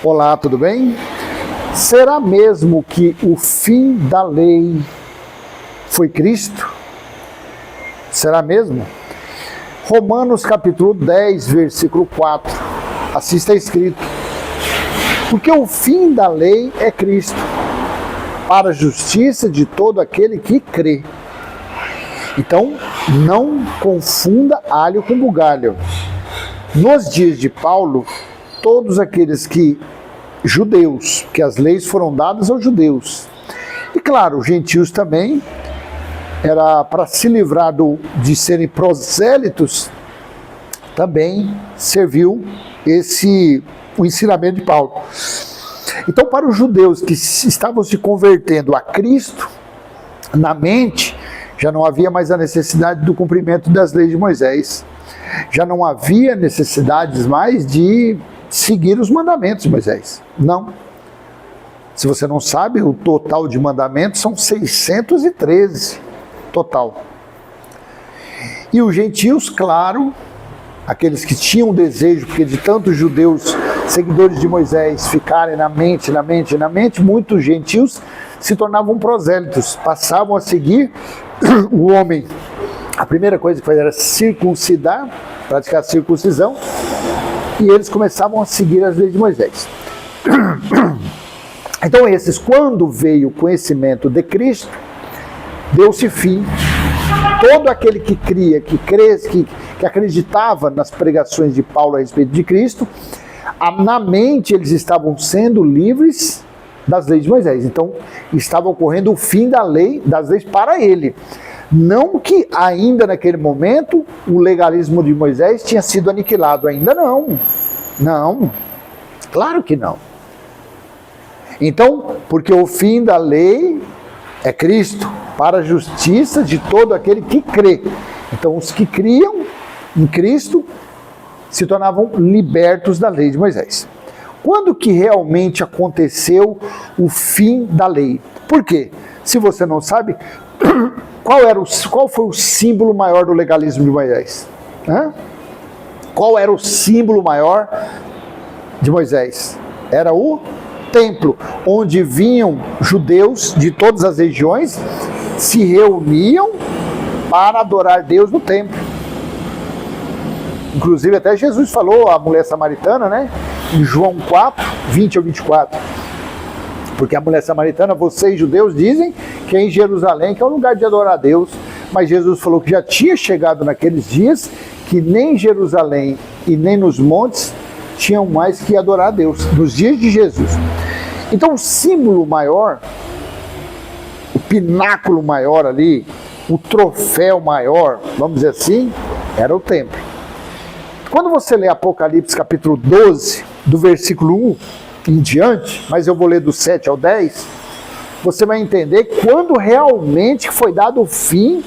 Olá, tudo bem? Será mesmo que o fim da lei foi Cristo? Será mesmo? Romanos capítulo 10, versículo 4. Assim está escrito. Porque o fim da lei é Cristo, para a justiça de todo aquele que crê. Então, não confunda alho com bugalho. Nos dias de Paulo, todos aqueles judeus, que as leis foram dadas aos judeus. E claro, os gentios também, era para se livrar de serem prosélitos, também serviu o ensinamento de Paulo. Então, para os judeus que estavam se convertendo a Cristo, na mente, já não havia mais a necessidade do cumprimento das leis de Moisés. Já não havia necessidades mais de seguir os mandamentos de Moisés. Não. Se você não sabe, o total de mandamentos são 613. Total. E os gentios, claro, aqueles que tinham desejo, porque de tantos judeus, seguidores de Moisés, ficarem na mente, muitos gentios se tornavam prosélitos, passavam a seguir o homem. A primeira coisa que fazia era circuncidar, praticar a circuncisão, e eles começavam a seguir as leis de Moisés. Então esses, quando veio o conhecimento de Cristo, deu-se fim. Todo aquele que cria, que acreditava nas pregações de Paulo a respeito de Cristo, na mente eles estavam sendo livres das leis de Moisés. Então estava ocorrendo o fim das leis para ele. Não que ainda naquele momento o legalismo de Moisés tinha sido aniquilado, ainda não. Não, claro que não. Então, porque o fim da lei é Cristo, para a justiça de todo aquele que crê. Então, os que criam em Cristo se tornavam libertos da lei de Moisés. Quando que realmente aconteceu o fim da lei? Por quê? Se você não sabe, qual foi o símbolo maior do legalismo de Moisés? Qual era o símbolo maior de Moisés? Era o templo, onde vinham judeus de todas as regiões, se reuniam para adorar Deus no templo. Inclusive até Jesus falou à mulher samaritana, né? Em João 4, 20 ao 24. Porque a mulher samaritana, vocês judeus dizem que é em Jerusalém, que é o lugar de adorar a Deus. Mas Jesus falou que já tinha chegado naqueles dias que nem em Jerusalém e nem nos montes tinham mais que adorar a Deus, nos dias de Jesus. Então o símbolo maior, o pináculo maior ali, o troféu maior, vamos dizer assim, era o templo. Quando você lê Apocalipse capítulo 12, do versículo 1 em diante, mas eu vou ler do 7 ao 10, você vai entender quando realmente foi dado o fim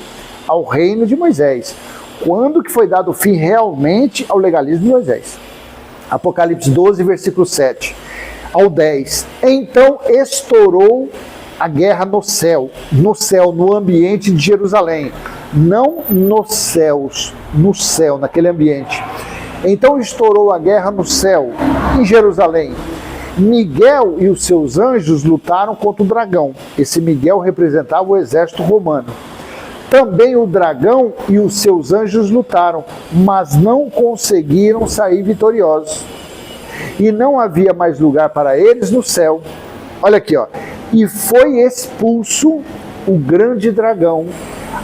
ao reino de Moisés. Quando que foi dado o fim realmente ao legalismo de Moisés. Apocalipse 12, versículo 7 ao 10. Então estourou a guerra no céu, no ambiente de Jerusalém. Não nos céus, no céu, naquele ambiente. Então estourou a guerra no céu, em Jerusalém. Miguel e os seus anjos lutaram contra o dragão. Esse Miguel representava o exército romano. Também o dragão e os seus anjos lutaram, mas não conseguiram sair vitoriosos. E não havia mais lugar para eles no céu. Olha aqui, ó. E foi expulso o grande dragão,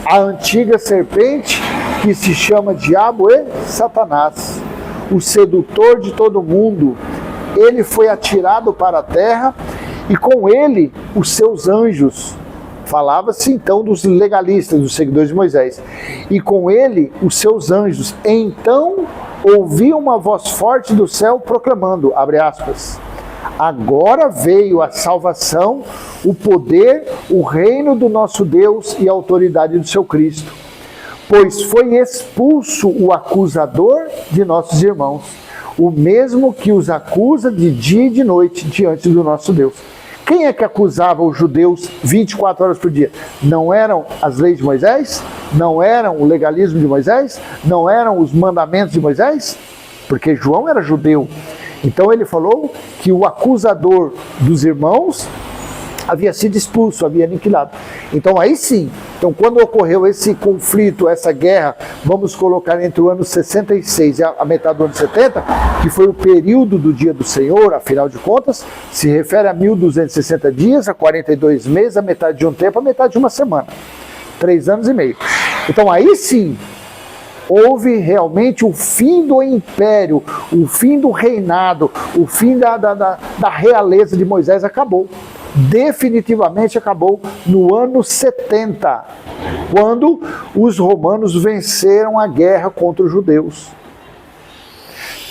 a antiga serpente, que se chama Diabo e Satanás, o sedutor de todo mundo. Ele foi atirado para a terra e com ele os seus anjos. Falava-se então dos legalistas, dos seguidores de Moisés. E com ele os seus anjos. Então ouvi uma voz forte do céu proclamando, abre aspas, agora veio a salvação, o poder, o reino do nosso Deus e a autoridade do seu Cristo. Pois foi expulso o acusador de nossos irmãos, o mesmo que os acusa de dia e de noite diante do nosso Deus. Quem é que acusava os judeus 24 horas por dia? Não eram as leis de Moisés? Não eram o legalismo de Moisés? Não eram os mandamentos de Moisés? Porque João era judeu. Então ele falou que o acusador dos irmãos havia sido expulso, havia aniquilado. Então aí sim, então quando ocorreu esse conflito, essa guerra, vamos colocar entre o ano 66 e a metade do ano 70, que foi o período do dia do Senhor, afinal de contas, se refere a 1260 dias, a 42 meses, a metade de um tempo, a metade de uma semana. 3 anos e meio. Então aí sim, houve realmente o fim do império, o fim do reinado, o fim da realeza de Moisés acabou. Definitivamente acabou no ano 70, quando os romanos venceram a guerra contra os judeus.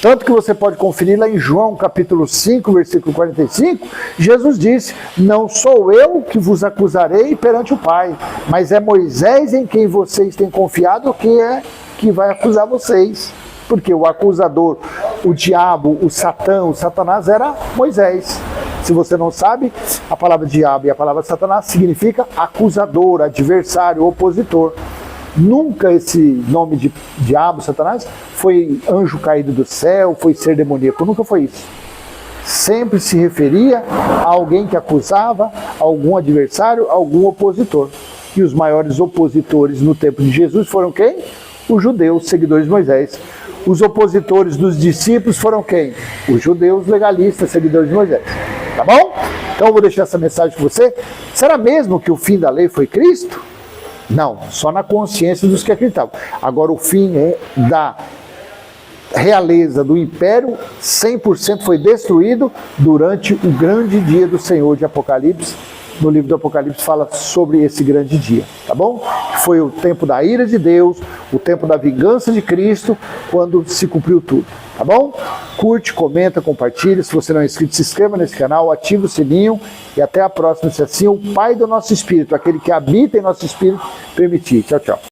Tanto que você pode conferir lá em João capítulo 5, versículo 45, Jesus disse: não sou eu que vos acusarei perante o Pai, mas é Moisés em quem vocês têm confiado que vai acusar vocês. Porque o acusador, o diabo, o Satã, o Satanás era Moisés. Se você não sabe, a palavra diabo e a palavra Satanás significa acusador, adversário, opositor. Nunca esse nome de diabo, Satanás, foi anjo caído do céu, foi ser demoníaco, nunca foi isso. Sempre se referia a alguém que acusava, algum adversário, algum opositor. E os maiores opositores no tempo de Jesus foram quem? Os judeus, seguidores de Moisés. Os opositores dos discípulos foram quem? Os judeus legalistas, seguidores de Moisés. Tá bom? Então eu vou deixar essa mensagem com você. Será mesmo que o fim da lei foi Cristo? Não, só na consciência dos que acreditavam. Agora o fim da realeza do império 100% foi destruído durante o grande dia do Senhor de Apocalipse. No livro do Apocalipse fala sobre esse grande dia, tá bom? Foi o tempo da ira de Deus, o tempo da vingança de Cristo, quando se cumpriu tudo, tá bom? Curte, comenta, compartilha. Se você não é inscrito, se inscreva nesse canal, ative o sininho e até a próxima, se assim o Pai do nosso Espírito, aquele que habita em nosso Espírito, permitir. Tchau, tchau.